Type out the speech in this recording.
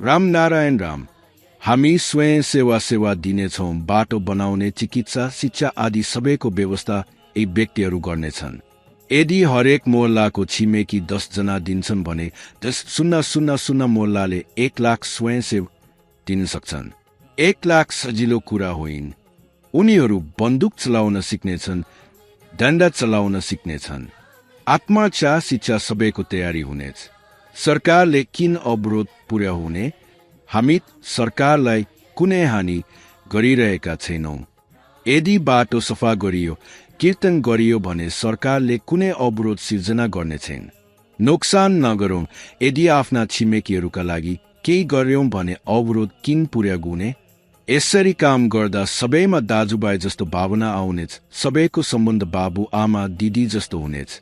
रामनारायण राम। हामी स्वयं सेवा दिनेछौँ। बाटो बनाउने, चिकित्सा, शिक्षा आदि सबैको व्यवस्था यी व्यक्तिहरू गर्नेछन्। यदि हरेक मोहल्लाको छिमेकी 10 जना दिन्छन् भने 000 मोहल्लाले 1 लाख स्वयंसेवक दिन सक्छन्। 1 लाख सजिलो कुरा होइन। उनीहरू बन्दुक चलाउन सिक्नेछन्, डन्डा चलाउन सिक्नेछन्। आत्मरक्षा, शिक्षा सबैको तयारी हुनेछ। सरकारले किन अवरोध पुर्याउने? हामी सरकारलाई कुनै हानि गरिरहेका छैनौँ। यदि बाटो सफा गरियो, कीर्तन गरियो भने सरकारले कुनै अवरोध सिर्जना गर्नेछैन। नोक्सान नगरौँ। यदि आफ्ना छिमेकीहरूका लागि केही गर्यौं भने अवरोध किन पुर्याउने? यसरी काम गर्दा सबैमा दाजुभाइ जस्तो भावना आउनेछ। सबैको सम्बन्ध बाबु आमा दिदी जस्तो हुनेछ।